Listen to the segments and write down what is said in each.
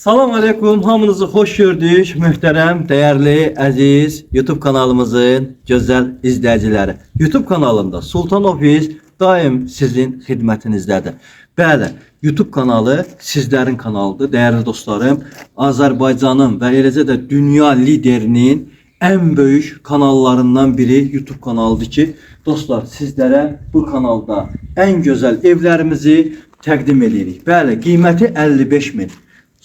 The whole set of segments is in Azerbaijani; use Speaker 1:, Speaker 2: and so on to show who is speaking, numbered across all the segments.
Speaker 1: Salam aleykum, hamınızı xoş gördük, möhtərəm, dəyərli, əziz YouTube kanalımızın gözəl izləyiciləri. YouTube kanalında Sultan Office daim sizin xidmətinizdədir. Bəli, YouTube kanalı sizlərin kanalıdır, dəyərli dostlarım. Azərbaycanın və eləcə də dünya liderinin ən böyük kanallarından biri YouTube kanalıdır ki, dostlar, sizlərə bu kanalda ən gözəl evlərimizi təqdim edirik. Bəli, qiyməti 55 min.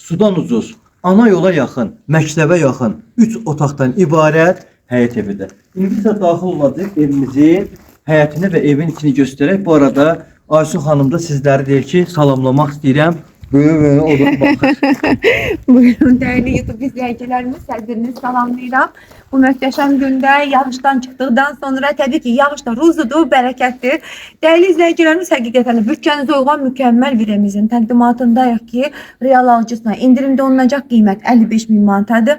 Speaker 1: Sudan ucuz, ana yola yaxın, məktəbə yaxın 3 otaqdan ibarət həyət evidir. İndi isə daxil olacaq evimizin həyətini və evin içini göstərək. Bu arada Aysun xanım da sizləri deyir ki, salamlamaq istəyirəm. Böyle olur bakır.
Speaker 2: Buyurun değerli YouTube izleyicilerimiz, sizleri salamlayıram. Bu möhtəşəm gündə yağışdan çıxdıqdan sonra təbii ki yağış da ruzudur, bərəkətdir. Değerli izleyicilerimiz, həqiqətən bütçənizə uyğun mükəmməl bir evimizin təqdimatındayıq ki, real alıcısına indirimdə olunacaq qiymət 55 min manatadır.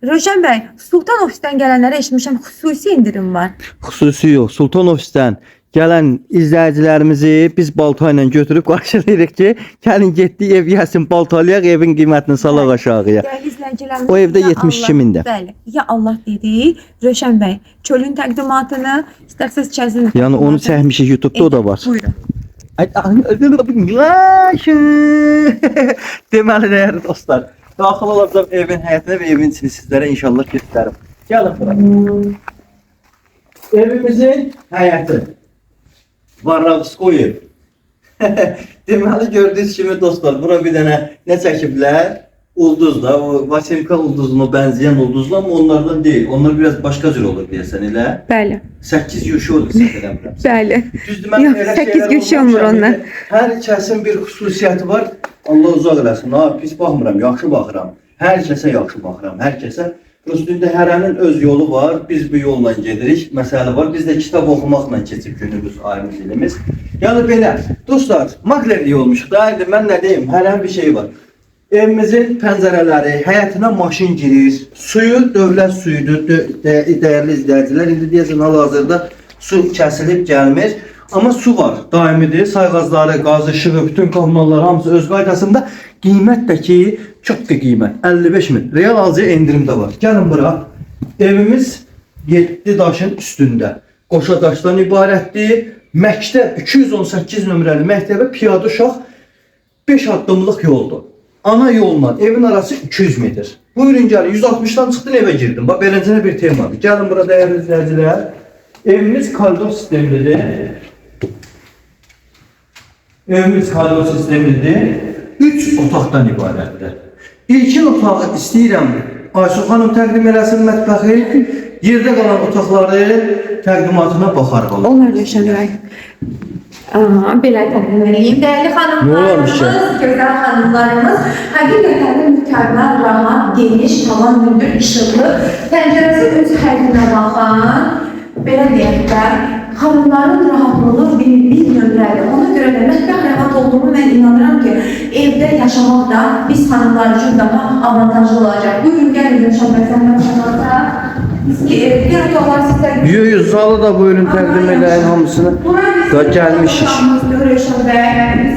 Speaker 2: Rövşən bəy, Sultan Ofis'ten gələnlərə eşitmişəm xüsusi indirim var.
Speaker 1: Xüsusi yox, Sultan Ofis'ten gələn izləyicilərimizi biz balta ilə götürüb qarşılayırıq ki, gəlin getdik ev yesin, baltalayaq, evin qiymətini salaq aşağıya.
Speaker 2: Değerli izleyicilerimiz,
Speaker 1: O evdə 72 mində.
Speaker 2: Bəli, ya Allah dedik. Rövşən bəy, çölün təqdimatını istərsəz çəzin.
Speaker 1: Yəni onu çəkmişik YouTube'da, o da var.
Speaker 2: Buyurun.
Speaker 1: Deməli dəyərli dostlar, daxil olacaq evin həyətinə və evin içini sizlərə inşallah göstərim. Gəlin bura. Evimizin həyəti. Varavskoy. Deməli gördüyünüz kimi dostlar, bura bir dənə nə çəkiblər? Ulduz da, o Vasilka ulduzuna bənzəyən ulduzlar, amma onlardan deyil. Onlar biraz başqa cür olur deyəsən elə.
Speaker 2: Bəli.
Speaker 1: 8 yuşu olur səhv eləmirəm.
Speaker 2: Bəli.
Speaker 1: Düzdür, mən
Speaker 2: Yox,
Speaker 1: elə
Speaker 2: 8
Speaker 1: şeylər
Speaker 2: yuşu
Speaker 1: olmamışam.
Speaker 2: olmur onlar.
Speaker 1: Hər kəsin bir xüsusiyyəti var. Allah uzaq eləsin. Ha, pis baxmıram, yaxşı baxıram. Hər kəsə yaxşı baxıram, hər kəsə. Üstündə hərənin öz yolu var. Biz bu yolla gedirik. Məsələ var. Biz də kitab oxumaqla keçib günümüz, ayımız ilimiz. Yəni belə, dostlar, maklerlik olmuşuq da. İndi mən nə deyim? Hərənin bir şey var. Evimizin pəncərələri, həyətinə maşın girir. Suyu dövlət suyudur, dəyərli izləyicilər. İndi deyəsən hal-hazırda su kəsilib gəlmir. Amma su var, daimidir. Sayğacları, qazı, işığı, bütün kommunallar hamısı öz qaydasında. Qiymət də ki, çox da qiymət. 55 min. Real alıcıya indirim də var. Gəlin bura. Evimiz 7 daşın üstündə. Qoşa daşdan ibarətdir. Məktəb 218 nömrəli məktəbə piyada uşaq 5 addımlıq yoldur. Ana yolla evin arası 200 metr. Buyurun gəlin, 160'dan çıxdın evə girdim. Bax, beləncə bir temadır. Gəlin bura dəyərli izləyicilər. Evimiz koridor sistemlidir. Evimiz koridor sistemlidir. 3 otaqdan ibarətdir. İlkin otağı istəyirəm Aysun xanım təqdim eləsin mətbəxi. Yerdə qalan otaqları təqdimatına baxarıq.
Speaker 2: Onlar Rövşən bəy. Belə təqdim edeyim. Değerli hanımlarımız, güzel hanımlarımız, həqiqətən də mükəmməl, rahat, geniş, tavan mündür, işıqlı, pəncərəsi öz həddinə baxan, belə deyək də, hanımların rahatlığı bir nömrəli. Ona görə də mətbəx rahat olduğunu mən inanıram ki, evdə yaşamaq da biz hanımlar üçün daha avantajlı olacaq. Bugün gəlin Rövşən bəy, səndən başlamaqda. Bir otaqlar sizə...
Speaker 1: Yox, zalı da buyurun təqdim eləyin hamısını. Da gəlmişik.
Speaker 2: Rövşən bəy,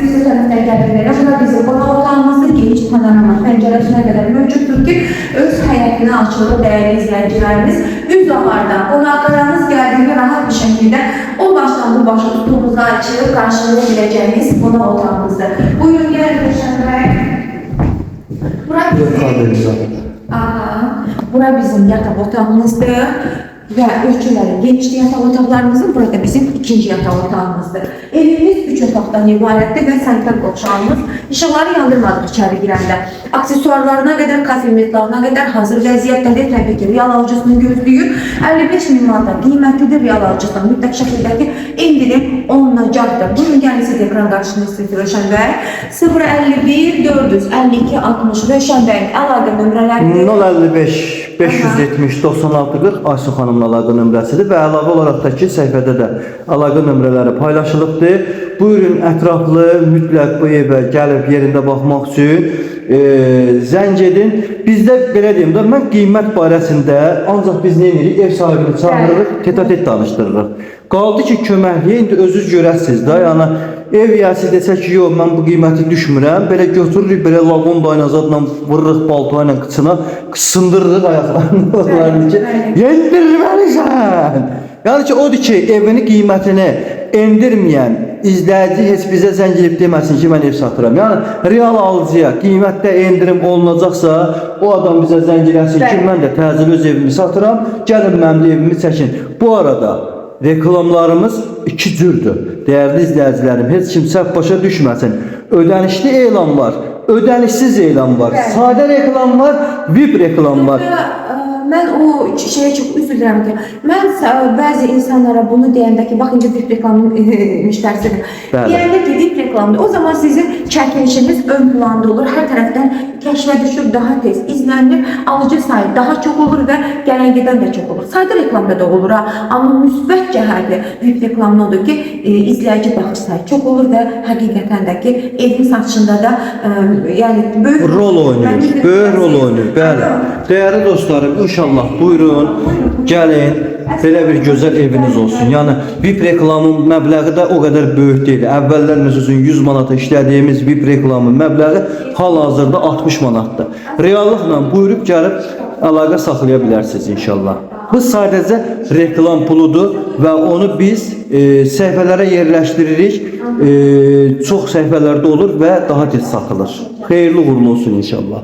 Speaker 2: sizə tərəfdən gəlirlərə. Bura bizim qonaq otağımızın geniş panorama pəncərəsinə qədər mövcuddur ki, öz həyətinə açılır dəyərli izləyicilərimiz. Üç zavarda qonaqlarınız gəldiyində rahat bir şəkildə o başdan bu başa tutumuzu açıb qarşılaya biləcəyimiz qonaq otağımızdır. Buyurun gəlin Rövşən bəy. Bura bizim yataq otağımızdır və ölçüləri genişli yataq otaqlarımızın burada bizim ikinci yataq otağımızdır. Evimiz 3 otaqdan ibarətdir və sanitar qovşağımız işıqları yandırmadıq içəri girəndə. Aksesuarlarına qədər, kafemetlarına qədər hazır vəziyyətdədir. Təbii ki, real alıcısını gözləyir. 55 min manat qiymətlidir real alıcısına. Mütləq şəkildəki indirim olunacaqdır. Bugün gəlin siz ekran qarşınızda Rövşən bəy. 051 452 60 Rövşən bəy əlaqə nömrələridir.
Speaker 1: 055 570 96 40 Aysun xanımla əlaqə nömrəsidir və əlavə olaraq da ki, səhifədə də əlaqə nömrələri paylaşılıbdır. buyurun ətraflı mütləq bu evə gəlib yerində baxmaq üçün zəng edin. Bizdə belə deyim də, mən qiymət barəsində ancaq biz nə edirik? Ev sahibini çağırırıq, tet-a-tet danışdırırıq. Qaldı ki, köməkliyə indi özünüz görəsiniz də, yəni ev yəsi desə ki, yox, mən bu qiyməti düşmürəm, belə götürürük, belə lavon daynazadla vururuq balto ilə qıçına, sındırırıq ayaqlarını ki, yendirməlisən. Yəni ki, odur ki, evini qiymətini endirməyən izləyici heç bizə zəng edib deməsin ki, mən ev satıram. Yəni, real alıcıya qiymətdə endirim olunacaqsa, o adam bizə zəng eləsin ki, mən də təcil öz evimi satıram, gəlin mənim evimi çəkin. Bu arada reklamlarımız iki cürdür. Değerli izləyicilərim, heç kim səhv başa düşməsin. Ödənişli elan var, ödənişsiz elan var, sadə reklam var, VIP reklam var.
Speaker 2: Mən o şeyə çox üzr diləyirəm ki, mən bəzi insanlara bunu deyəndə ki, baxınca VIP reklamın müştərisidir. Deyəndə ki, VIP reklamdır. O zaman sizin çəkilişiniz ön planda olur. Hər tərəfdən kəşfə düşür, daha tez izlənir, alıcı sayı daha çox olur və gələn gedən də çox olur. Sadə reklamda da olur ha. Amma müsbət cəhəti VIP reklamda odur ki, izləyici baxış sayı çox olur və həqiqətən də ki, evin satışında da yəni böyük
Speaker 1: rol oynayır. Böyük rol oynayır. Bəli. Değerli dostlarım, İnşallah buyurun, gəlin, belə bir gözəl eviniz olsun. Yəni VIP reklamın məbləği də o qədər böyük deyil. Əvvəllər məsələn 100 manata işlədiyimiz VIP reklamın məbləği hal-hazırda 60 manatdır. Reallıqla buyurub gəlib əlaqə saxlaya bilərsiniz inşallah. Bu sadəcə reklam puludur və onu biz səhifələrə yerləşdiririk. Çox səhifələrdə olur və daha tez satılır. Xeyirli uğurlu olsun inşallah.